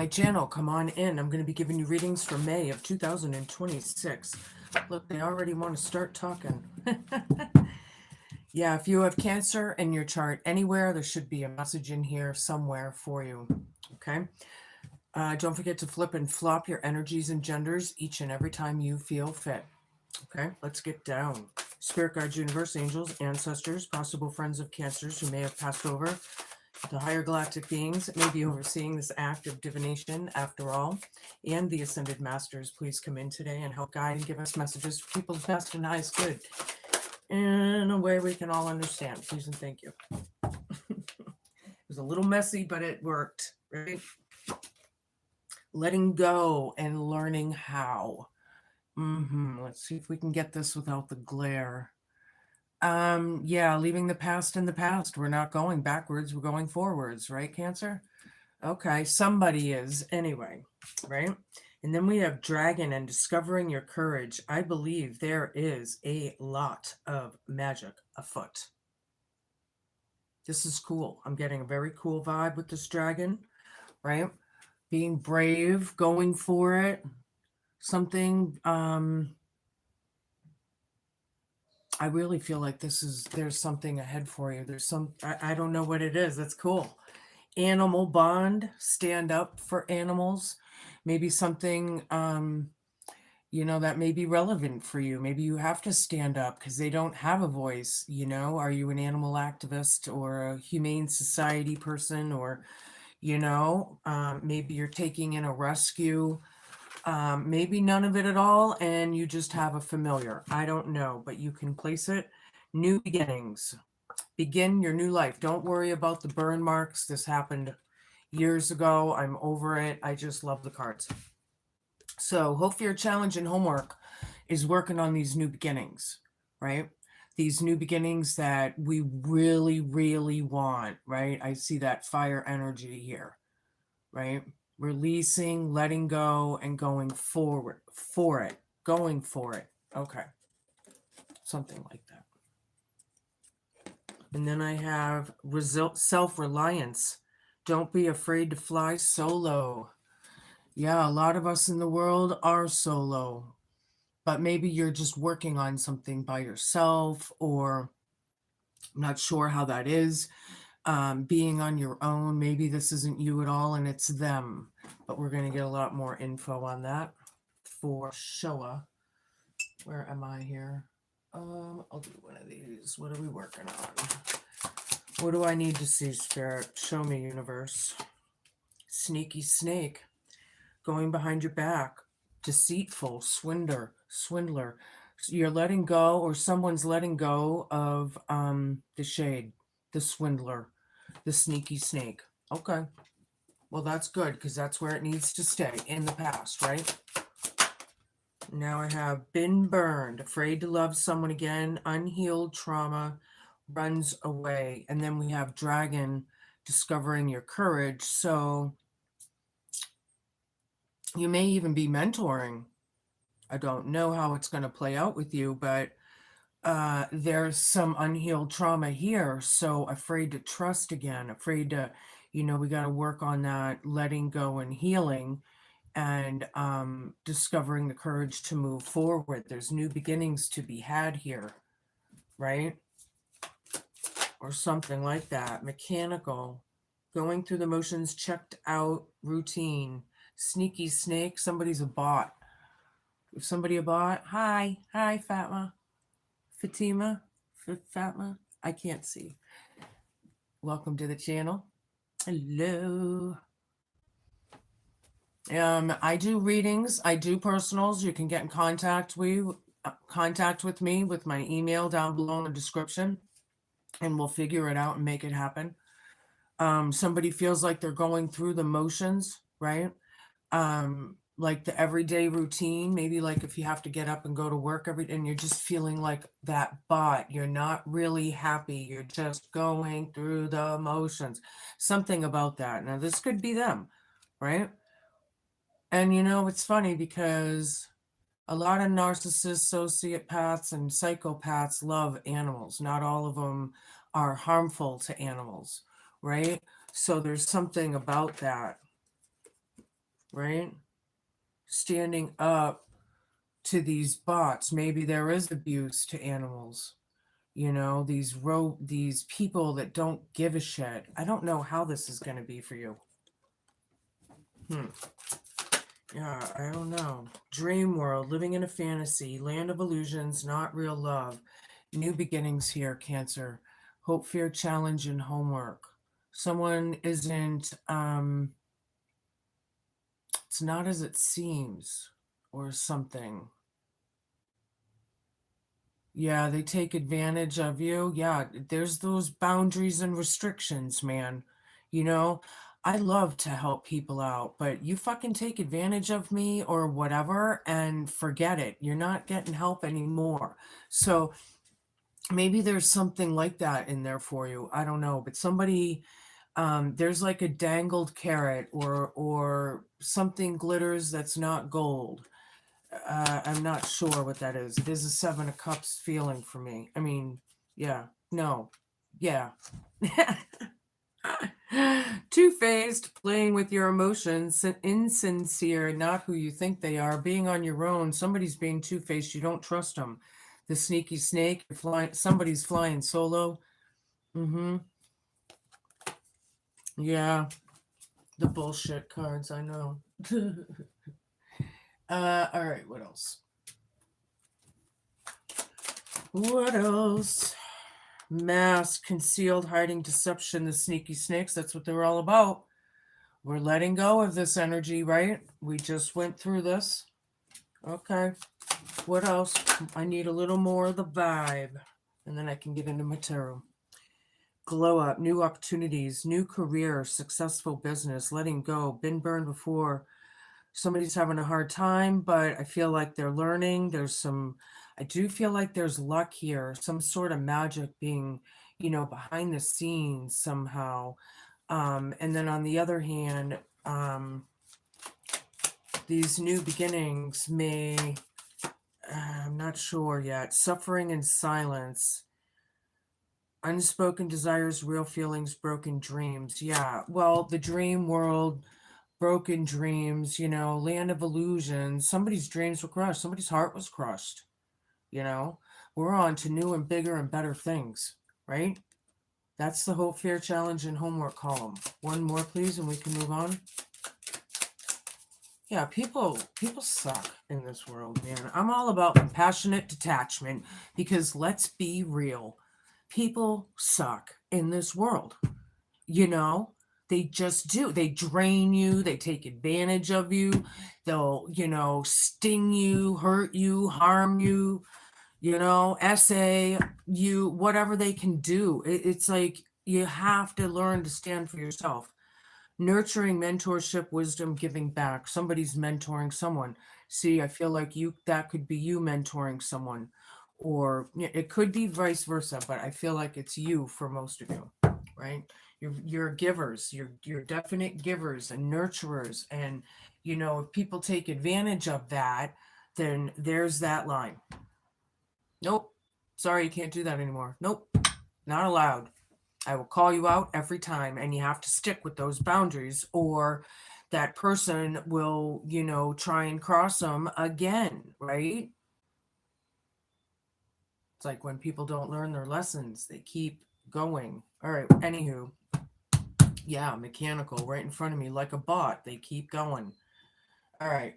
my channel, come on in. I'm going to be giving you readings for May of 2026. Look, they already want to start talking. Yeah, if you have Cancer in your chart anywhere, there should be a message in here somewhere for you. Okay. Don't forget to flip and flop your energies and genders each and every time you feel fit. Okay, let's get down. Spirit guides, universe, angels, ancestors, possible friends of Cancers who may have passed over, the higher galactic beings that may be overseeing this act of divination after all, and the ascended masters, please come in today and help guide and give us messages for people's best and highest good in a way we can all understand. Please and thank you. It was a little messy, but it worked, right? Letting go and learning how. Let's see if we can get this without the glare. Yeah, leaving the past in the past. We're not going backwards, we're going forwards, right, Cancer? Okay, somebody is anyway, right? And then we have Dragon and discovering your courage. I believe there is a lot of magic afoot. This is cool. I'm getting a very cool vibe with this dragon, right? Being brave, going for it. Something, I really feel like there's something ahead for you. There's I don't know what it is. That's cool. Animal bond, stand up for animals. Maybe something, that may be relevant for you. Maybe you have to stand up because they don't have a voice. Are you an animal activist or a humane society person, or, maybe you're taking in a rescue. Maybe none of it at all, and you just have a familiar. I don't know, but you can place it. New beginnings. Begin your new life. Don't worry about the burn marks. This happened years ago. I'm over it. I just love the cards. So hope for your challenge and homework is working on these new beginnings, right? These new beginnings that we really, really want, right? I see that fire energy here, right? Releasing, letting go, and going forward for it, going for it. Okay. Something like that. And then I have self-reliance. Don't be afraid to fly solo. Yeah, a lot of us in the world are solo, but maybe you're just working on something by yourself, or I'm not sure how that is. Being on your own, maybe this isn't you at all and it's them, but we're going to get a lot more info on that for Showa. Where am I here? I'll do one of these. What are we working on? What do I need to see, Spirit? Show me, universe. Sneaky snake. Going behind your back. Deceitful. Swindler. You're letting go, or someone's letting go of the shade, the swindler, the sneaky snake. Okay. Well, that's good, because that's where it needs to stay, in the past, right? Now I have been burned, afraid to love someone again, unhealed trauma runs away. And then we have dragon, discovering your courage. So you may even be mentoring. I don't know how it's going to play out with you, but there's some unhealed trauma here. So afraid to trust again, afraid to, we got to work on that letting go and healing, and discovering the courage to move forward. There's new beginnings to be had here, right? Or something like that. Mechanical, going through the motions, checked out, routine. Sneaky snake, somebody's a bot. If somebody a bot, hi, Fatma. Fatma, I can't see. Welcome to the channel. Hello. I do readings. I do personals. You can get in contact with me with my email down below in the description, and we'll figure it out and make it happen. Somebody feels like they're going through the motions, right? Like the everyday routine, maybe like if you have to get up and go to work and you're just feeling like that bot, you're not really happy, you're just going through the motions, something about that. Now this could be them, right? And it's funny because a lot of narcissists, sociopaths, and psychopaths love animals. Not all of them are harmful to animals, right? So there's something about that. right? Standing up to these bots. Maybe there is abuse to animals. You know, these people that don't give a shit. I don't know how this is going to be for you. Yeah, I don't know. Dream world, living in a fantasy, land of illusions, not real love. New beginnings here, Cancer. Hope, fear, challenge, and homework. Someone isn't, it's not as it seems, or something. Yeah, they take advantage of you. Yeah, there's those boundaries and restrictions, man. You know, I love to help people out, but you fucking take advantage of me or whatever and forget it. You're not getting help anymore. So maybe there's something like that in there for you. I don't know, but somebody there's like a dangled carrot or something glitters that's not gold. I'm not sure what that is. It is a Seven of Cups feeling for me. I mean, yeah, no, yeah. Two-faced, playing with your emotions, insincere, not who you think they are, being on your own. Somebody's being two-faced. You don't trust them. The sneaky snake, flying. Somebody's flying solo. Mm-hmm. Yeah, the bullshit cards. I know. All right. What else? What else? Mask, concealed, hiding, deception, the sneaky snakes. That's what they're all about. We're letting go of this energy, right? We just went through this. Okay. What else? I need a little more of the vibe. And then I can get into my tarot. Glow up, new opportunities, new career, successful business, letting go, been burned before. Somebody's having a hard time, but I feel like they're learning. I do feel like there's luck here, some sort of magic being, behind the scenes somehow. And then on the other hand, these new beginnings I'm not sure yet, suffering in silence, unspoken desires, real feelings, broken dreams. Yeah, well, the dream world, broken dreams, land of illusions. Somebody's dreams were crushed. Somebody's heart was crushed. You know, we're on to new and bigger and better things, right? That's the hope, fear, challenge, and homework column. One more, please, and we can move on. Yeah, people suck in this world, man. I'm all about compassionate detachment because let's be real. People suck in this world. You know, they just do. They drain you, they take advantage of you. They'll, sting you, hurt you, harm you, essay you, whatever they can do. It's like you have to learn to stand for yourself. Nurturing, mentorship, wisdom, giving back. Somebody's mentoring someone. See, I feel like that could be you mentoring someone, or it could be vice versa, but I feel like it's you for most of you, right? You're givers. You're definite givers and nurturers, and if people take advantage of that, then there's that line. Nope. Sorry, you can't do that anymore. Nope. Not allowed. I will call you out every time, and you have to stick with those boundaries, or that person will, try and cross them again, right? It's like when people don't learn their lessons, they keep going. All right, anywho, yeah, mechanical right in front of me like a bot. They keep going. All right.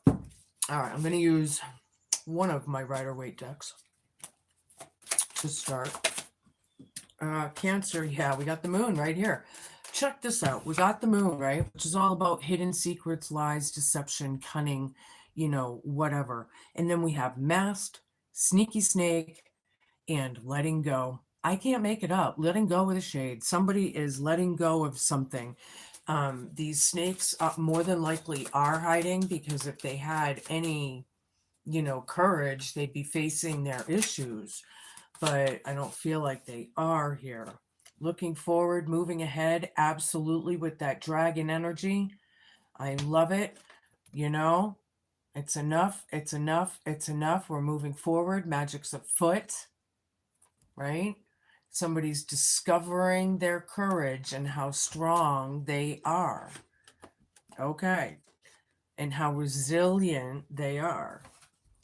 All right, I'm going to use one of my Rider-Waite decks to start. Cancer, yeah, we got the moon right here. Check this out. We got the moon, right? Which is all about hidden secrets, lies, deception, cunning, whatever. And then we have masked, sneaky snake, and letting go. I can't make it up. Letting go with a shade. Somebody is letting go of something. These snakes more than likely are hiding, because if they had any, courage, they'd be facing their issues. But I don't feel like they are here. Looking forward, moving ahead, absolutely, with that dragon energy. I love it. It's enough. It's enough. It's enough. We're moving forward. Magic's afoot, right? Somebody's discovering their courage and how strong they are. Okay. And how resilient they are.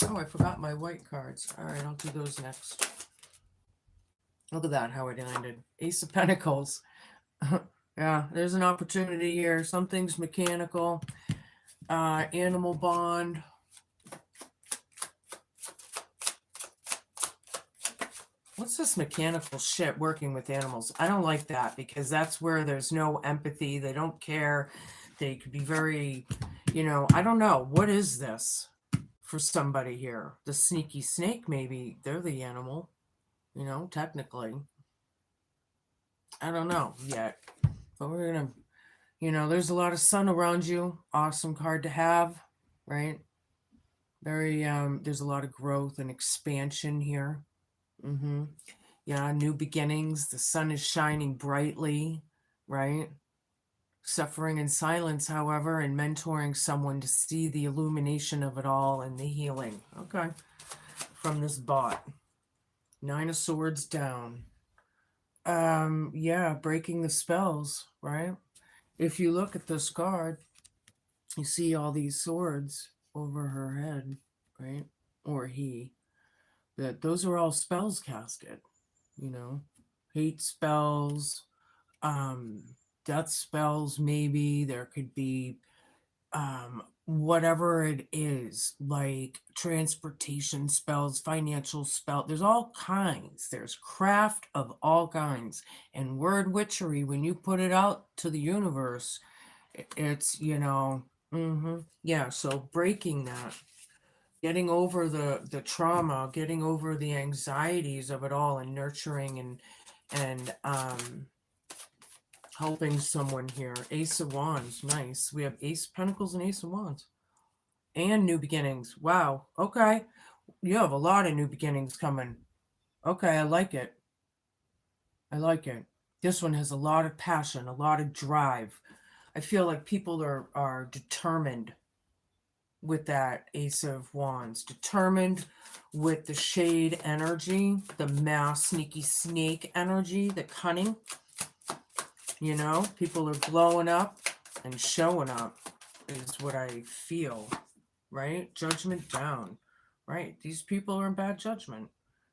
Oh, I forgot my white cards. All right, I'll do those next. Look at that, how it landed. Ace of Pentacles. Yeah, there's an opportunity here. Something's mechanical. Animal bond. What's this mechanical shit working with animals? I don't like that because that's where there's no empathy. They don't care. They could be very, I don't know. What is this for somebody here? The sneaky snake, maybe. They're the animal, technically. I don't know yet. But we're going to, there's a lot of sun around you. Awesome card to have, right? Very, there's a lot of growth and expansion here. Yeah, new beginnings. The sun is shining brightly, right? Suffering in silence, however, and mentoring someone to see the illumination of it all and the healing. Okay. From this bot. 9 of Swords down. Yeah, breaking the spells, right? If you look at this card, you see all these swords over her head, right? Or he. That those are all spells casted, hate spells, death spells, maybe. There could be whatever it is, like transportation spells, financial spell. There's all kinds. There's craft of all kinds. And word witchery, when you put it out to the universe, it's, yeah, so breaking that. Getting over the trauma, getting over the anxieties of it all, and nurturing and helping someone here. Ace of Wands, nice. We have Ace of Pentacles and Ace of Wands. And new beginnings. Wow. Okay. You have a lot of new beginnings coming. Okay, I like it. I like it. This one has a lot of passion, a lot of drive. I feel like people are determined with that Ace of Wands, determined with the shade energy, the mass sneaky snake energy, the cunning. People are blowing up and showing up is what I feel, right? Judgment down, right? These people are in bad judgment.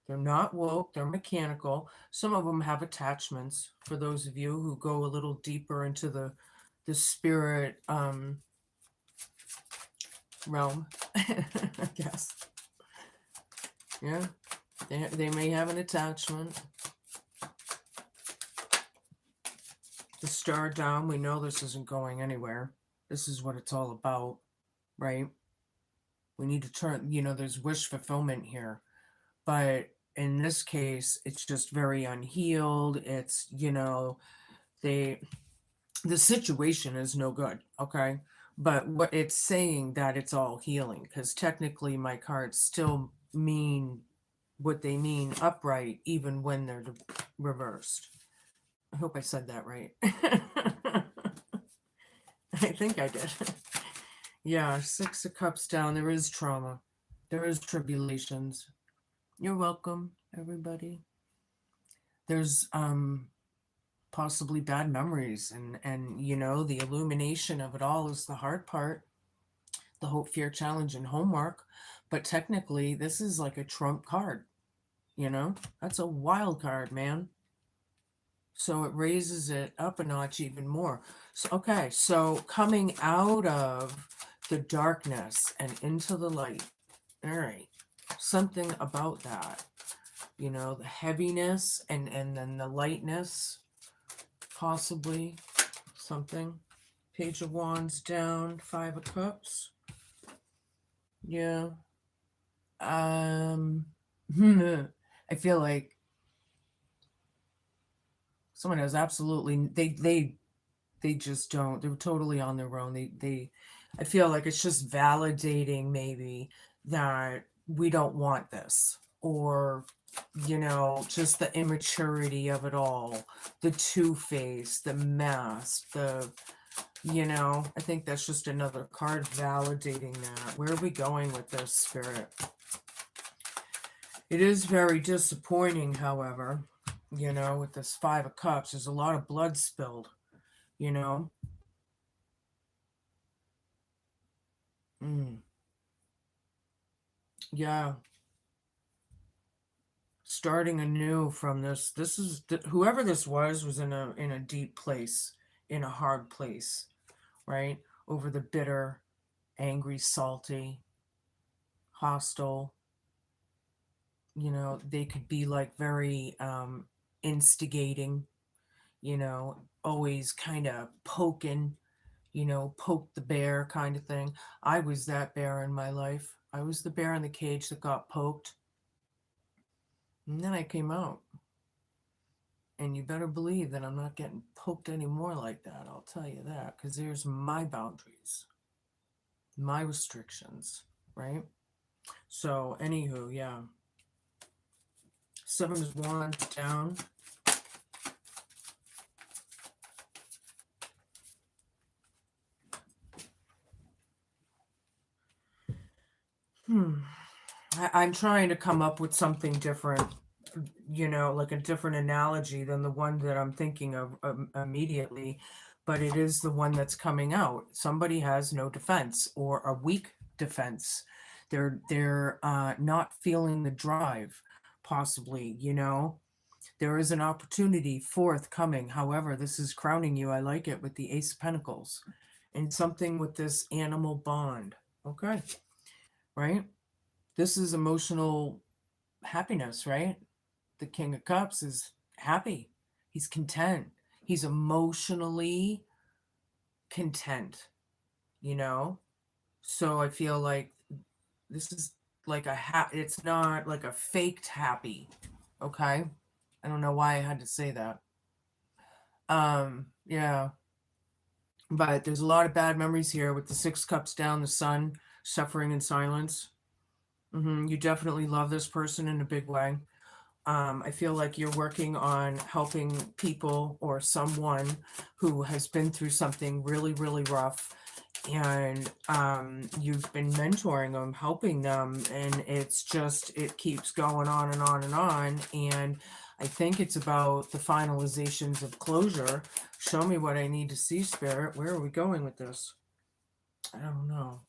They're not woke, they're mechanical. Some of them have attachments, for those of you who go a little deeper into the spirit realm, I guess. Yeah, they may have an attachment. The star down, we know this isn't going anywhere. This is what it's all about, right? We need to turn, there's wish fulfillment here. But in this case, it's just very unhealed. It's, the situation is no good, okay? But what it's saying that it's all healing, because technically my cards still mean what they mean upright, even when they're reversed. I hope I said that right. I think I did. Yeah, 6 of Cups down. There is trauma. There is tribulations. You're welcome, everybody. There's possibly bad memories, and the illumination of it all is the hard part. The hope, fear, challenge, and homework. But technically, this is like a trump card. That's a wild card, man. So it raises it up a notch even more. So, okay, so coming out of the darkness and into the light. All right, something about that. The heaviness and then the lightness, possibly something. Page of Wands down, 5 of Cups. Yeah. I feel like someone has absolutely, they just don't, they're totally on their own. I feel like it's just validating maybe that we don't want this, or just the immaturity of it all, the two-face, the mask, I think that's just another card validating that. Where are we going with this, Spirit? It is very disappointing, however. With this Five of Cups, there's a lot of blood spilled, you know. Mm, yeah, starting anew from this. This is whoever this was in a deep place, in a hard place, right? Over the bitter, angry, salty, hostile. They could be like very instigating, always kind of poking, poke the bear kind of thing. I was that bear in my life. I was the bear in the cage that got poked. And then I came out. And you better believe that I'm not getting poked anymore like that. I'll tell you that. Because there's my boundaries, my restrictions, right? So, anywho, yeah. Seven is one down. I'm trying to come up with something different, like a different analogy than the one that I'm thinking of immediately, but it is the one that's coming out. Somebody has no defense or a weak defense. They're not feeling the drive, possibly, There is an opportunity forthcoming. However, this is crowning you. I like it with the Ace of Pentacles and something with this animal bond. Okay, right? This is emotional happiness, right? The King of Cups is happy. He's content. He's emotionally content, you know? So I feel like this is like it's not like a faked happy, okay? I don't know why I had to say that. Yeah. But there's a lot of bad memories here with the Six Cups down, the sun, suffering in silence. You definitely love this person in a big way. I feel like you're working on helping people or someone who has been through something really, really rough. And you've been mentoring them, helping them. And it keeps going on and on and on. And I think it's about the finalizations of closure. Show me what I need to see, Spirit. Where are we going with this? I don't know.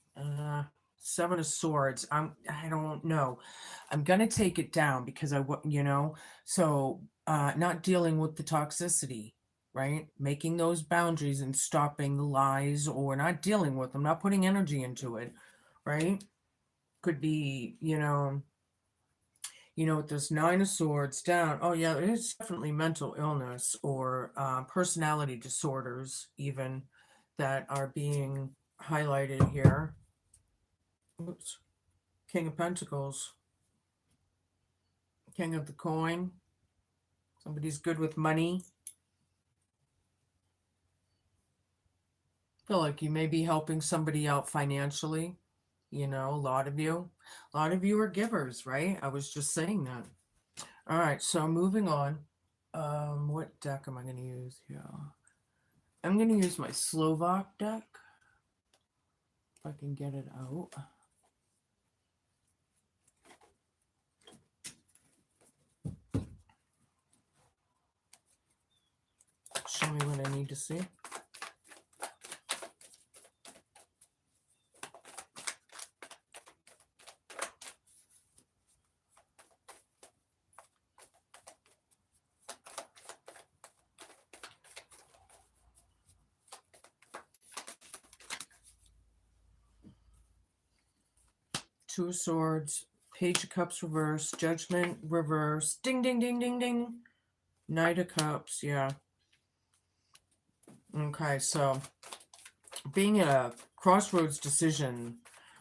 Seven of Swords. I don't know. I'm gonna take it down because so not dealing with the toxicity, right? Making those boundaries and stopping the lies or not dealing with them, not putting energy into it, right? Could be, with this Nine of Swords down. Oh yeah, it's definitely mental illness or personality disorders even that are being highlighted here. Oops. King of Pentacles. King of the Coin. Somebody's good with money. Feel like you may be helping somebody out financially. A lot of you. A lot of you are givers, right? I was just saying that. All right, so moving on. What deck am I going to use here? I'm going to use my Slovak deck. If I can get it out. Show me what I need to see. Two of Swords, Page of Cups reverse, Judgment reverse, ding, ding, ding, ding, ding. Knight of Cups, yeah. Okay, so being at a crossroads decision,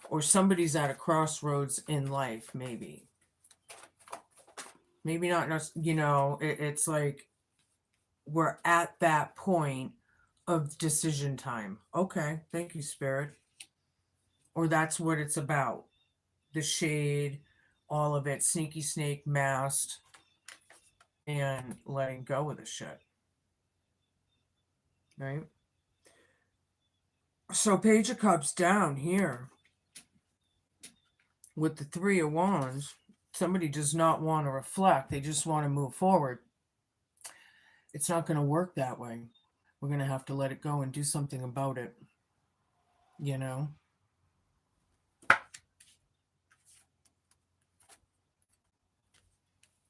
or somebody's at a crossroads in life, maybe. Maybe not, it's like we're at that point of decision time. Okay, thank you, Spirit. Or that's what it's about. The shade, all of it, sneaky snake masked, and letting go of the shit. Right? So Page of Cups down here with the Three of Wands. Somebody does not want to reflect. They just want to move forward. It's not going to work that way. We're going to have to let it go and do something about it, you know?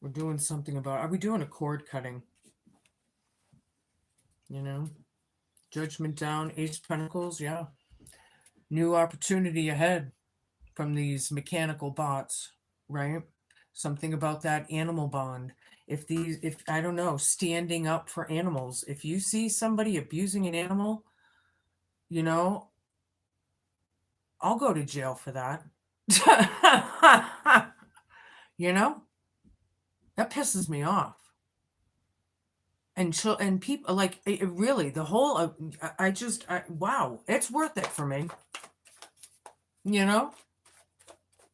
We're doing something about, are we doing a cord cutting? You know? Judgment down, Ace of Pentacles, yeah. New opportunity ahead from these mechanical bots, right? Something about that animal bond. If I don't know, standing up for animals. If you see somebody abusing an animal, you know, I'll go to jail for that. You know, that pisses me off. And people like it really the whole wow, it's worth it for me. You know,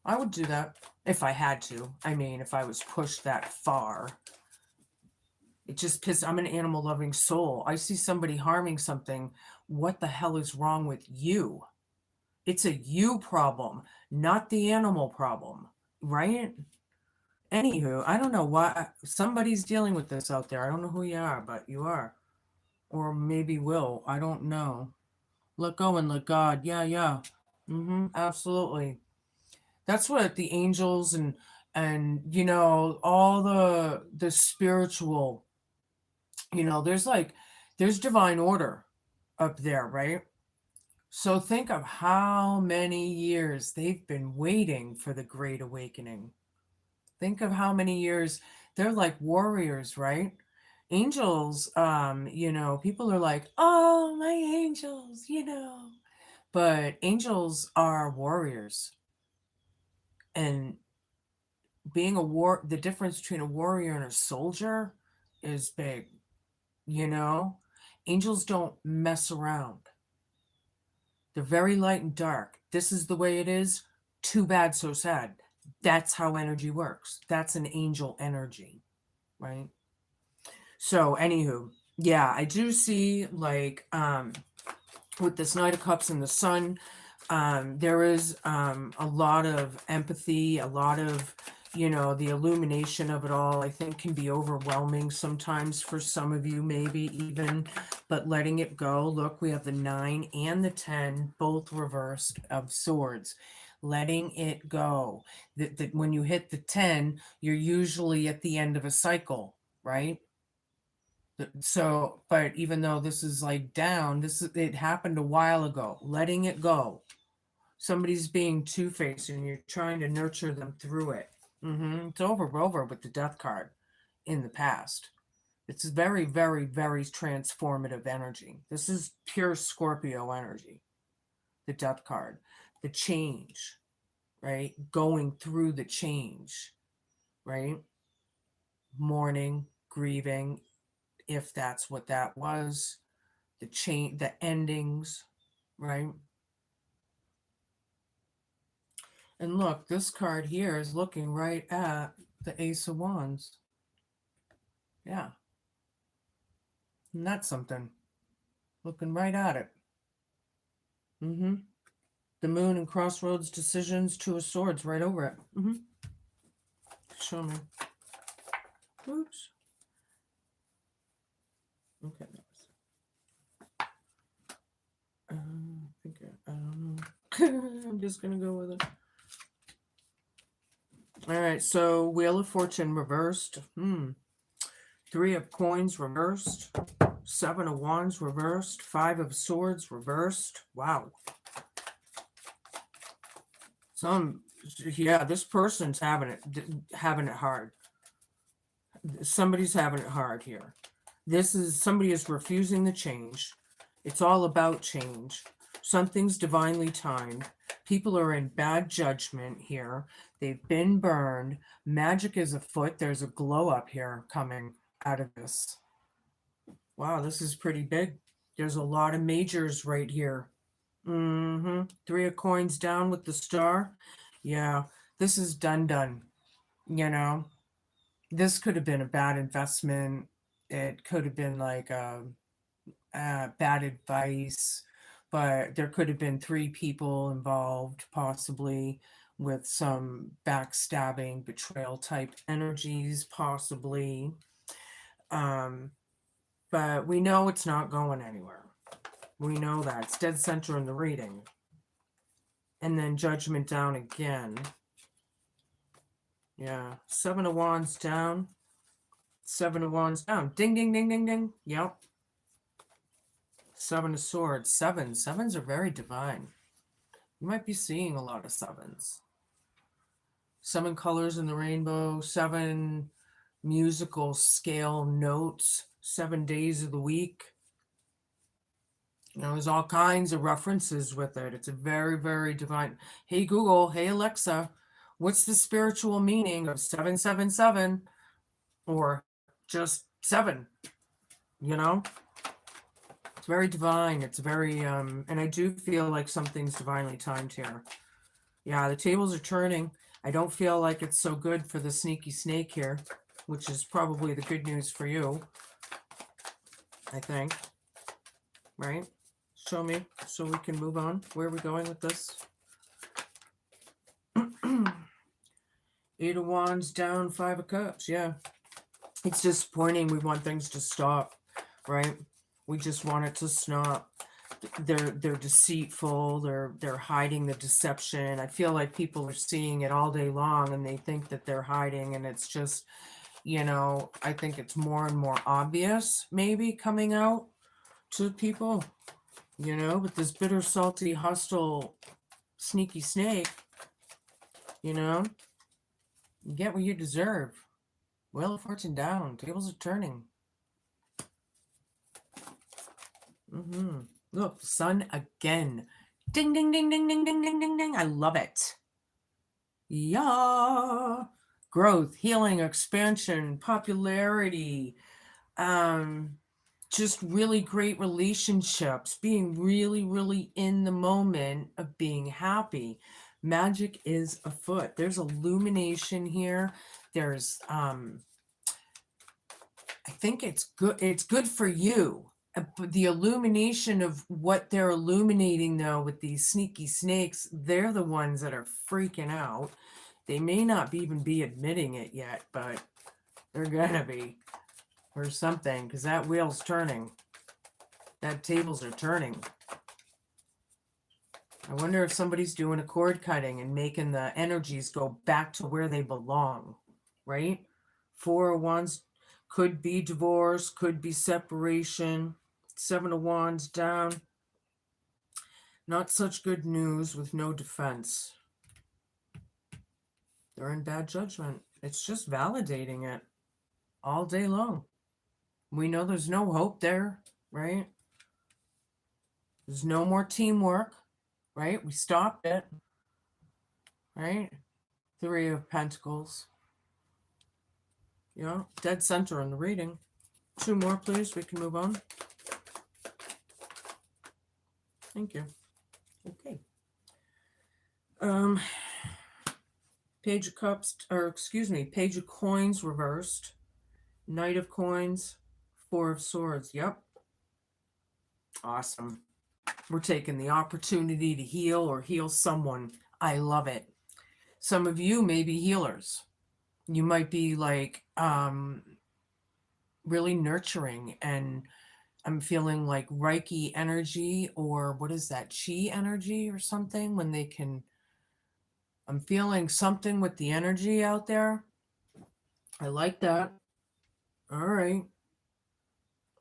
I would do that if I had to. I mean, if I was pushed that far. It just pisses. I'm an animal loving soul. I see somebody harming something. What the hell is wrong with you? It's a you problem, not the animal problem, right? Anywho, I don't know why somebody's dealing with this out there. I don't know who you are, but you are. Or maybe will. I don't know. Let go and let God. Yeah, yeah. Absolutely. That's what the angels and you know all the spiritual, you know, there's divine order up there, right? So think of how many years they've been waiting for the great awakening. Think of how many years they're like warriors, right? Angels, you know, people are like, "Oh, my angels," you know. But angels are warriors. And the difference between a warrior and a soldier is big, you know? Angels don't mess around. They're very light and dark. This is the way it is. Too bad, so sad. That's how energy works. That's an angel energy, right? So, anywho, yeah, I do see like with this Knight of Cups and the Sun, there is a lot of empathy, a lot of, you know, the illumination of it all, I think can be overwhelming sometimes for some of you, maybe even, but letting it go. Look, we have the 9 and the 10, both reversed of swords. Letting it go. That when you hit the 10, you're usually at the end of a cycle, right? So, but even though this is like down, it happened a while ago. Letting it go. Somebody's being two-faced and you're trying to nurture them through it. It's over with the death card in the past. It's very, very, very transformative energy. This is pure Scorpio energy. The death card, the change, right? Going through the change, right? Mourning, grieving, if that's what that was, the change, the endings, right? And look, this card here is looking right at the Ace of Wands. Yeah. And that's something. Looking right at it. The Moon and Crossroads decisions, Two of Swords right over it. Show me. Oops. Okay. I don't know. I'm just going to go with it. All right. So Wheel of Fortune reversed. 3 of Coins reversed. 7 of Wands reversed. 5 of Swords reversed. Wow. This person's having it hard. Somebody's having it hard here. Somebody is refusing the change. It's all about change. Something's divinely timed. People are in bad judgment here. They've been burned. Magic is afoot. There's a glow up here coming out of this. Wow, this is pretty big. There's a lot of majors right here. 3 of Coins down with the star. Yeah, this is done. You know, this could have been a bad investment. It could have been like bad advice, but there could have been 3 people involved, possibly with some backstabbing, betrayal type energies, possibly. but we know it's not going anywhere. We know that. It's dead center in the reading. And then Judgment down again. Yeah. 7 of Wands down. 7 of Wands down. Ding, ding, ding, ding, ding. Yep. 7 of Swords. Sevens are very divine. You might be seeing a lot of sevens. 7 colors in the rainbow. 7 musical scale notes. 7 days of the week. You know, there's all kinds of references with it. It's a very, very divine. Hey, Google. Hey, Alexa. What's the spiritual meaning of 777? Or just 7? You know? It's very divine. It's very, and I do feel like something's divinely timed here. Yeah, the tables are turning. I don't feel like it's so good for the sneaky snake here, which is probably the good news for you, I think. Right? Show me so we can move on. Where are we going with this? 8 of Wands down, 5 of Cups. Yeah. It's disappointing. We want things to stop, right? We just want it to stop. They're deceitful. They're hiding the deception. I feel like people are seeing it all day long and they think that they're hiding, and it's just, you know, I think it's more and more obvious maybe coming out to people, you know, but this bitter, salty, hostile, sneaky snake, you know, you get what you deserve. Wheel of Fortune down. Tables are turning. Look, Sun again. Ding, ding, ding, ding, ding, ding, ding, ding, ding. I love it. Yeah. Growth, healing, expansion, popularity. Just really great relationships. Being really, really in the moment of being happy. Magic is afoot. There's illumination here. There's I think it's good for you. But the illumination of what they're illuminating, though, with these sneaky snakes, they're the ones that are freaking out. They may not even be admitting it yet, but they're gonna be, or something, because that wheel's turning. That tables are turning. I wonder if somebody's doing a cord cutting and making the energies go back to where they belong, right? 4 of Wands could be divorce, could be separation. 7 of Wands down. Not such good news with no defense. They're in bad judgment. It's just validating it all day long. We know there's no hope there, right? There's no more teamwork, right? We stopped it, right? 3 of Pentacles. Yeah, dead center in the reading. 2 more, please. We can move on. Thank you. Okay. Page of Cups, or excuse me, Page of Coins reversed. Knight of Coins, 4 of Swords. Yep. Awesome. We're taking the opportunity to heal or heal someone. I love it. Some of you may be healers. You might be like really nurturing, and I'm feeling like Reiki energy, or what is that, chi energy or something, when they can, I'm feeling something with the energy out there. I like that. All right.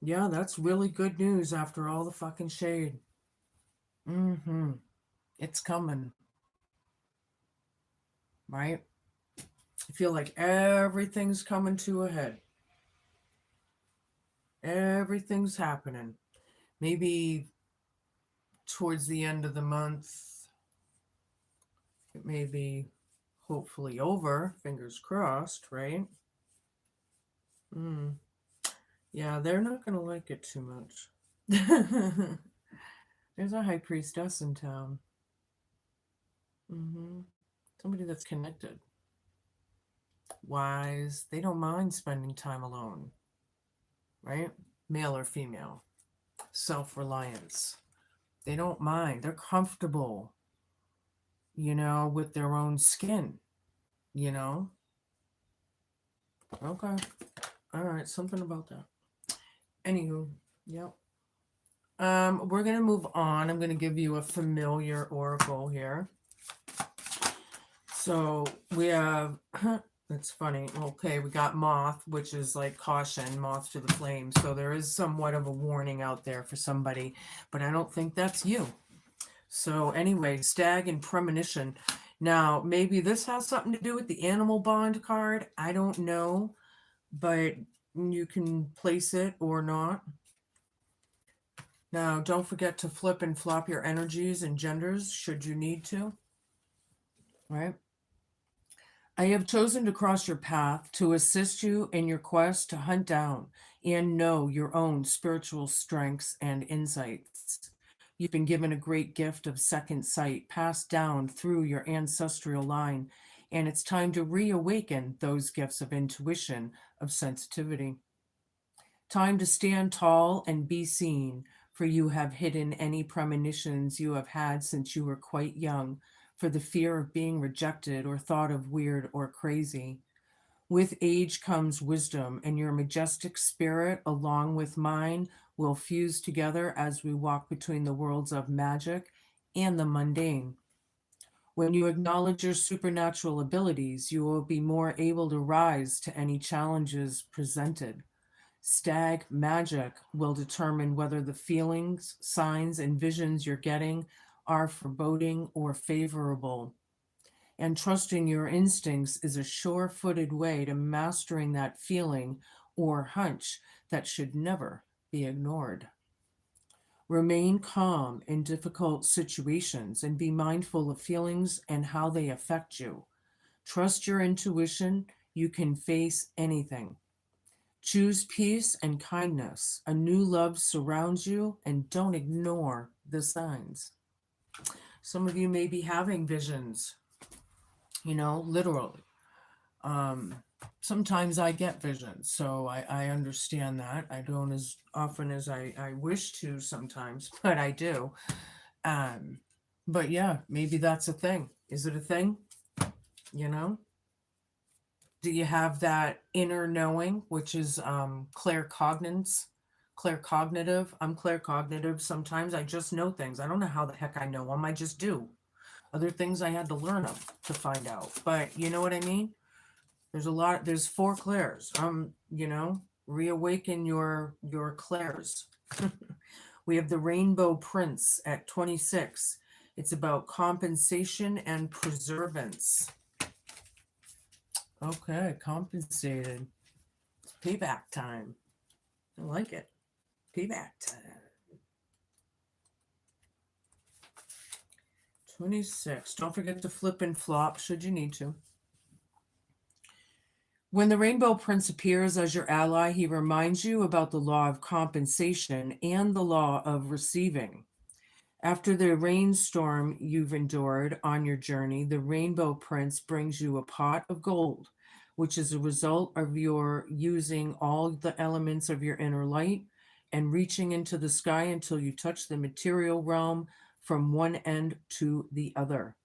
Yeah, that's really good news after all the fucking shade. It's coming. Right? I feel like everything's coming to a head. Everything's happening. Maybe towards the end of the month, it may be hopefully over. Fingers crossed, right? Yeah, they're not going to like it too much. There's a high priestess in town. Somebody that's connected. Wise. They don't mind spending time alone. Right? Male or female. Self-reliance. They don't mind. They're comfortable, you know, with their own skin, you know? Okay. All right. Something about that. Anywho, yep. We're gonna move on. I'm gonna give you a familiar oracle here. So we have, that's funny. Okay, we got moth, which is like caution, moth to the flame. So there is somewhat of a warning out there for somebody, but I don't think that's you. So anyway, stag and premonition. Now, maybe this has something to do with the animal bond card. I don't know, but you can place it or not. Now, don't forget to flip and flop your energies and genders should you need to. Right? I have chosen to cross your path to assist you in your quest to hunt down and know your own spiritual strengths and insights. You've been given a great gift of second sight passed down through your ancestral line, and it's time to reawaken those gifts of intuition, of sensitivity. Time to stand tall and be seen, for you have hidden any premonitions you have had since you were quite young, for the fear of being rejected or thought of weird or crazy. With age comes wisdom, and your majestic spirit, along with mine, will fuse together as we walk between the worlds of magic and the mundane. When you acknowledge your supernatural abilities, you will be more able to rise to any challenges presented. Stag magic will determine whether the feelings, signs, and visions you're getting are foreboding or favorable. And trusting your instincts is a sure footed way to mastering that feeling or hunch that should never be ignored. Remain calm in difficult situations and be mindful of feelings and how they affect you. Trust your intuition. You can face anything. Choose peace and kindness. A new love surrounds you, and don't ignore the signs. Some of you may be having visions, literally. Um, Sometimes I get visions, so I understand that. I don't as often as I wish to sometimes, but I do. Um, but yeah, maybe that's a thing. Is it a thing? You know? Do you have that inner knowing, which is claircognizance, claircognitive? I'm claircognitive. Sometimes I just know things. I don't know how the heck I know them. I just do. Other things I had to learn them to find out. But you know what I mean? There's four clairs. Reawaken your clairs. We have the Rainbow Prince at 26. It's about compensation and preservance. Okay, compensated. It's payback time. I like it. Payback time. 26. Don't forget to flip and flop should you need to. When the Rainbow Prince appears as your ally, he reminds you about the law of compensation and the law of receiving. After the rainstorm you've endured on your journey, the Rainbow Prince brings you a pot of gold, which is a result of your using all the elements of your inner light and reaching into the sky until you touch the material realm from one end to the other.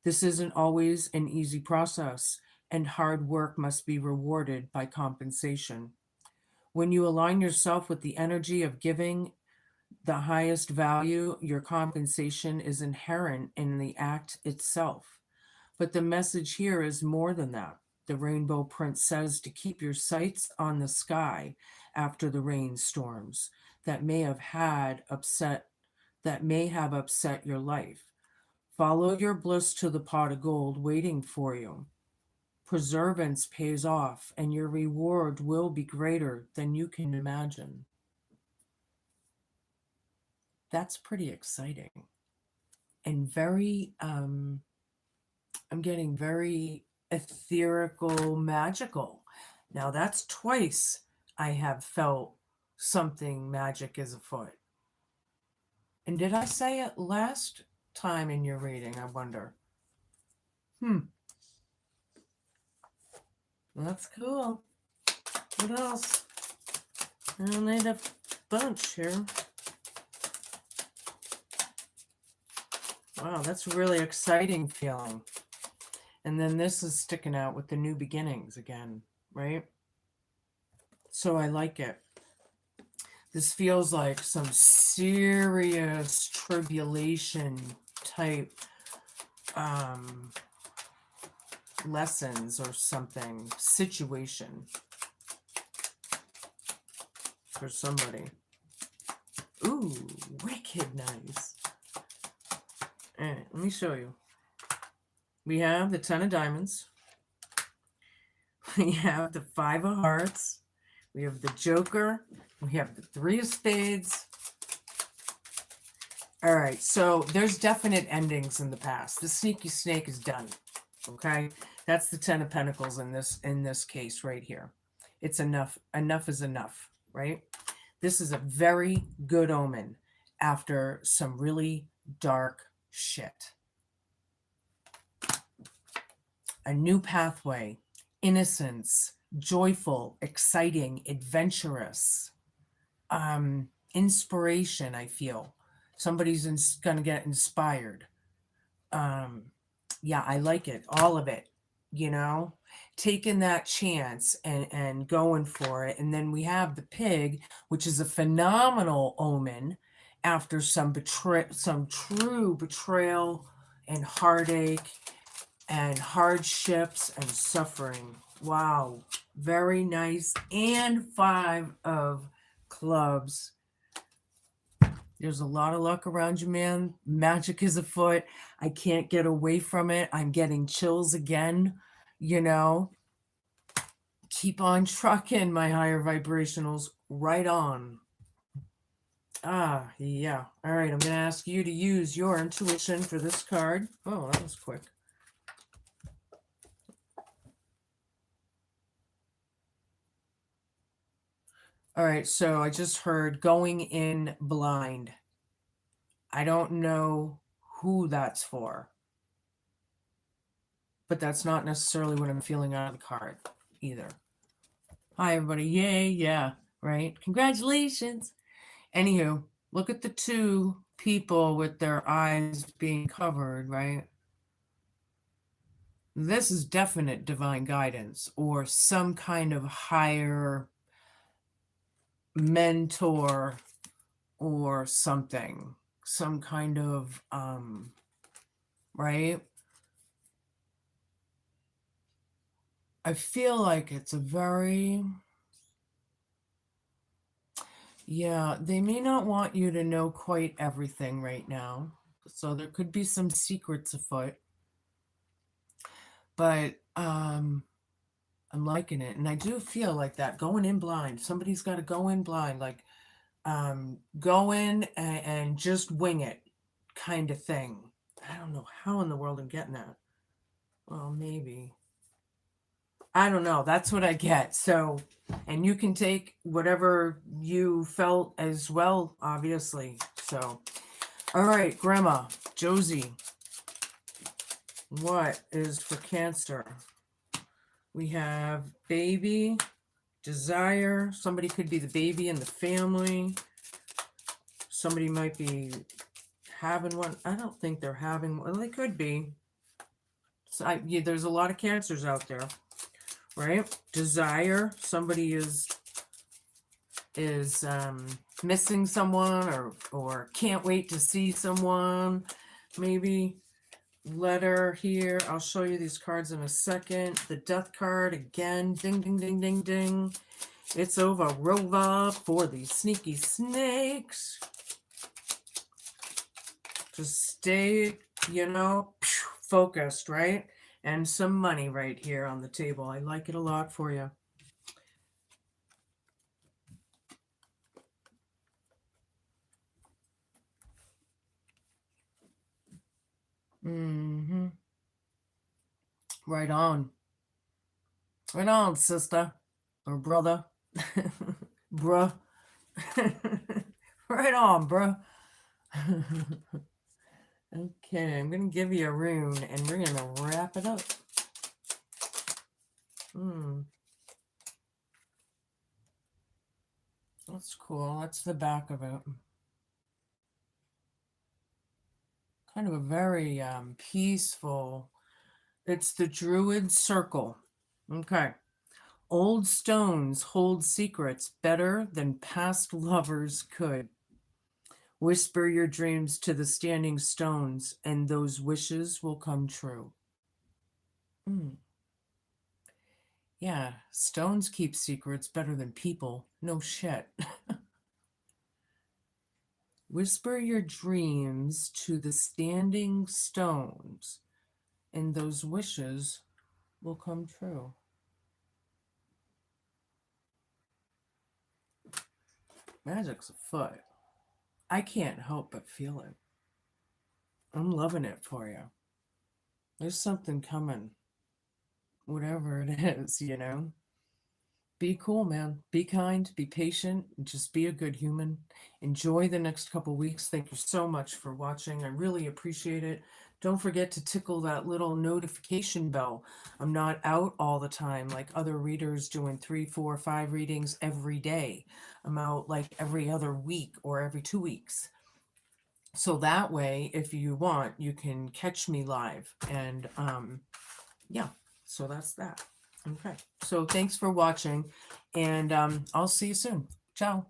This isn't always an easy process, and hard work must be rewarded by compensation. When you align yourself with the energy of giving the highest value, your compensation is inherent in the act itself. But the message here is more than that. The Rainbow Prince says to keep your sights on the sky after the rainstorms that may have upset your life. Follow your bliss to the pot of gold waiting for you. Preservance pays off, and your reward will be greater than you can imagine. That's pretty exciting and very I'm getting very etherical, magical. Now that's twice I have felt something magic is afoot. And did I say it last time in your reading? I wonder. That's cool. What else? I need a bunch here. Wow, that's a really exciting feeling. And then this is sticking out with the new beginnings again, right? So I like it. This feels like some serious tribulation type lessons or something, situation for somebody. Ooh, wicked nice. All right, let me show you. We have the 10 of diamonds. We have the 5 of hearts. We have the Joker. We have the 3 of spades. All right, so there's definite endings in the past. The sneaky snake is done. Okay, that's the 10 of pentacles in this case right here. It's enough. Enough is enough, right? This is a very good omen after some really dark shit. A new pathway, innocence, joyful, exciting, adventurous, inspiration. I feel somebody's gonna get inspired. Yeah, I like it, all of it, you know, taking that chance and going for it. And then we have the pig, which is a phenomenal omen after some true betrayal and heartache and hardships and suffering. Wow, very nice. And 5 of clubs. There's a lot of luck around you, man. Magic is afoot. I can't get away from it. I'm getting chills again, you know. Keep on trucking, my higher vibrationals. Right on. Ah, yeah. All right, I'm going to ask you to use your intuition for this card. Oh, that was quick. All right, so I just heard going in blind. I don't know who that's for, but that's not necessarily what I'm feeling out of the card either. Hi, everybody. Yay, yeah, right? Congratulations. Anywho, look at the 2 people with their eyes being covered, right? This is definite divine guidance or some kind of higher mentor or something, some kind of right? I feel like it's a very, yeah, they may not want you to know quite everything right now, so there could be some secrets afoot, but I'm liking it. And I do feel like that going in blind, somebody's got to go in blind, like go in and just wing it kind of thing. I don't know how in the world I'm getting that. Well, maybe. I don't know. That's what I get. So, and you can take whatever you felt as well, obviously. So, all right, Grandma, Josie, what is for Cancer? We have baby, desire. Somebody could be the baby in the family. Somebody might be having one. I don't think they're having one. Well, they could be. So yeah, there's a lot of Cancers out there, right? Desire. Somebody is missing someone or can't wait to see someone. Maybe letter here. I'll show you these cards in a second. The death card again. Ding, ding, ding, ding, ding. It's over Rova for these sneaky snakes. Just stay, you know, focused, right? And some money right here on the table. I like it a lot for you. Mm-hmm. Right on. Right on, sister. Or brother. Bruh. Right on, bruh. Okay, I'm going to give you a rune, and we're going to wrap it up. That's cool. That's the back of it. Kind of a very peaceful. It's the Druid Circle. Okay. Old stones hold secrets better than past lovers could. Whisper your dreams to the standing stones, and those wishes will come true. Mm. Yeah, stones keep secrets better than people. No shit. Whisper your dreams to the standing stones, and those wishes will come true. Magic's afoot. I can't help but feel it. I'm loving it for you. There's something coming, whatever it is, you know? Be cool, man. Be kind, be patient, and just be a good human. Enjoy the next couple weeks. Thank you so much for watching. I really appreciate it. Don't forget to tickle that little notification bell. I'm not out all the time like other readers doing 3, 4, 5 readings every day. I'm out like every other week or every 2 weeks. So that way, if you want, you can catch me live. And yeah, so that's that. Okay. So thanks for watching, and I'll see you soon. Ciao.